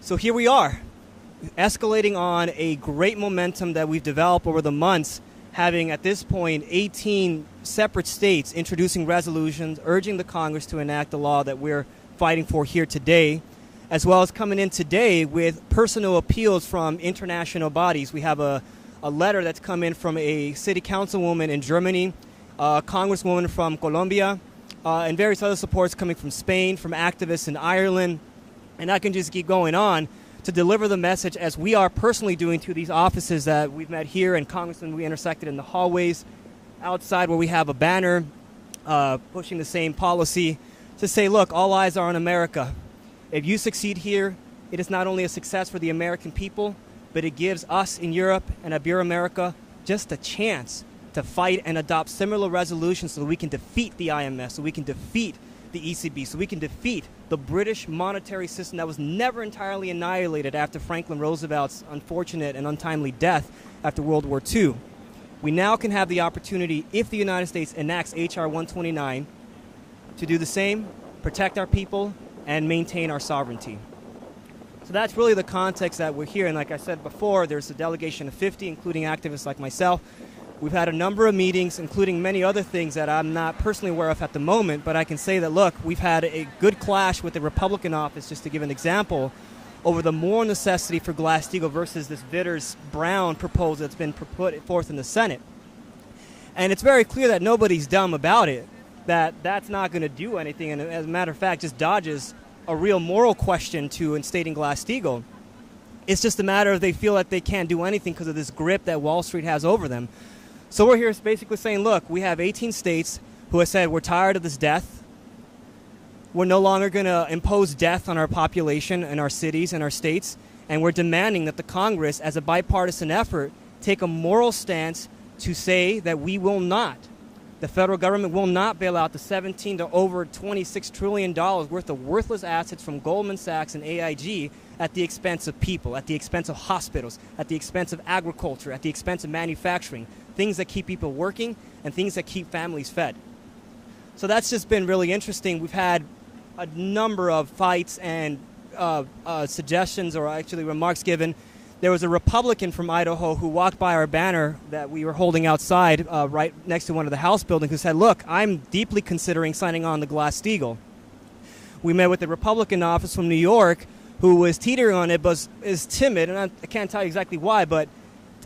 So here we are, escalating on a great momentum that we've developed over the months, having at this point 18 separate states introducing resolutions urging the Congress to enact the law that we're fighting for here today, as well as coming in today with personal appeals from international bodies. We have a letter that's come in from a city councilwoman in Germany, a congresswoman from Colombia, and various other supports coming from Spain, from activists in Ireland, and I can just keep going on to deliver the message as we are personally doing to these offices that we've met here and congressmen we intersected in the hallways outside where we have a banner pushing the same policy to say, look, all eyes are on America. If you succeed here, it is not only a success for the American people, but it gives us in Europe and Ibero-America just a chance to fight and adopt similar resolutions so that we can defeat the IMF, so we can defeat the ECB, so we can defeat the British monetary system that was never entirely annihilated after Franklin Roosevelt's unfortunate and untimely death after World War II. We now can have the opportunity, if the United States enacts H.R. 129, to do the same, protect our people, and maintain our sovereignty. So that's really the context that we're here. And like I said before, there's a delegation of 50, including activists like myself. We've had a number of meetings, including many other things that I'm not personally aware of at the moment, but I can say that, look, we've had a good clash with the Republican office, just to give an example, over the moral necessity for Glass-Steagall versus this Vitters-Brown proposal that's been put forth in the Senate. And it's very clear that nobody's dumb about it, that that's not going to do anything, and as a matter of fact, just dodges a real moral question to instating Glass-Steagall. It's just a matter of they feel that they can't do anything because of this grip that Wall Street has over them. So we're here basically saying, look, we have 18 states who have said we're tired of this death. We're no longer going to impose death on our population and our cities and our states, and we're demanding that the Congress, as a bipartisan effort, take a moral stance to say that we will not. The federal government will not bail out the $17 to over $26 trillion worth of worthless assets from Goldman Sachs and AIG at the expense of people, at the expense of hospitals, at the expense of agriculture, at the expense of manufacturing, things that keep people working and things that keep families fed. So that's just been really interesting. We've had a number of fights and suggestions, or actually remarks given. There was a Republican from Idaho who walked by our banner that we were holding outside right next to one of the House buildings who said, look, I'm deeply considering signing on the Glass-Steagall. We met with the Republican office from New York who was teetering on it but is timid, and I can't tell you exactly why, but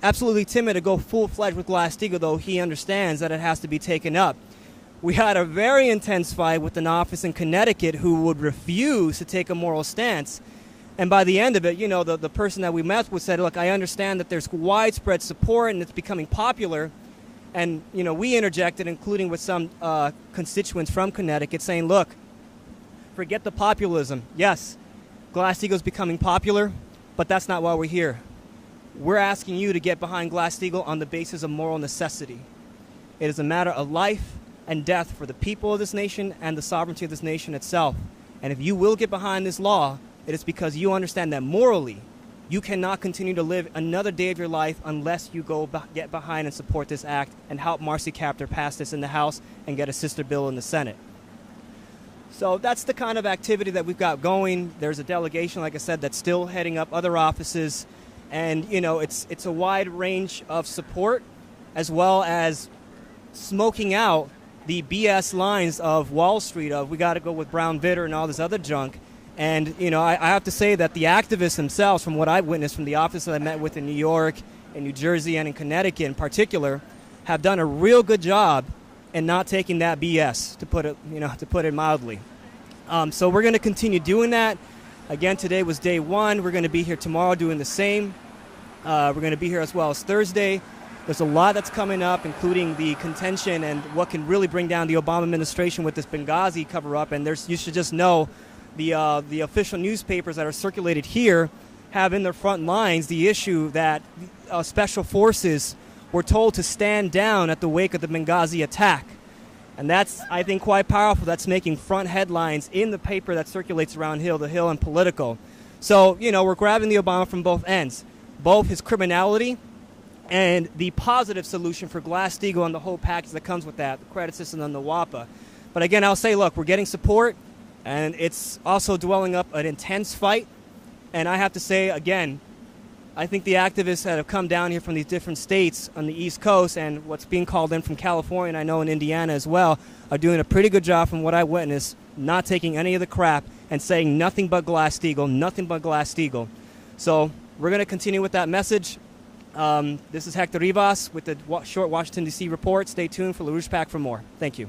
absolutely timid to go full-fledged with Glass-Steagall, though he understands that it has to be taken up. We had a very intense fight with an office in Connecticut who would refuse to take a moral stance. And by the end of it, you know, the person that we met with said, look, I understand that there's widespread support and it's becoming popular. And, you know, we interjected, including with some constituents from Connecticut, saying, look, forget the populism. Yes, Glass-Steagall is becoming popular, but that's not why we're here. We're asking you to get behind Glass-Steagall on the basis of moral necessity. It is a matter of life and death for the people of this nation and the sovereignty of this nation itself. And if you will get behind this law, it is because you understand that morally, you cannot continue to live another day of your life unless you get behind and support this act and help Marcy Kaptur pass this in the House and get a sister bill in the Senate. So that's the kind of activity that we've got going. There's a delegation, like I said, that's still heading up other offices. And, you know, it's a wide range of support as well as smoking out the BS lines of Wall Street of we got to go with Brown Vitter and all this other junk. And, you know, I have to say that the activists themselves, from what I've witnessed from the office that I met with in New York, in New Jersey, and in Connecticut in particular, have done a real good job in not taking that BS, to put it mildly. So we're going to continue doing that. Again, today was day one. We're going to be here tomorrow doing the same. We're going to be here as well as Thursday. There's a lot that's coming up, including the contention and what can really bring down the Obama administration with this Benghazi cover-up. And you should just know the official newspapers that are circulated here have in their front lines the issue that special forces were told to stand down at the wake of the Benghazi attack. And that's, I think, quite powerful. That's making front headlines in the paper that circulates around The Hill and Politico. So, you know, we're grabbing the Obama from both ends, both his criminality and the positive solution for Glass-Steagall and the whole package that comes with that, the credit system and the WAPA. But again, I'll say, look, we're getting support, and it's also dwelling up an intense fight. And I have to say, again, I think the activists that have come down here from these different states on the East Coast and what's being called in from California, and I know in Indiana as well, are doing a pretty good job from what I witnessed, not taking any of the crap and saying nothing but Glass-Steagall, nothing but Glass-Steagall. So we're going to continue with that message. This is Hector Rivas with the short Washington, D.C. report. Stay tuned for LarouchePAC for more. Thank you.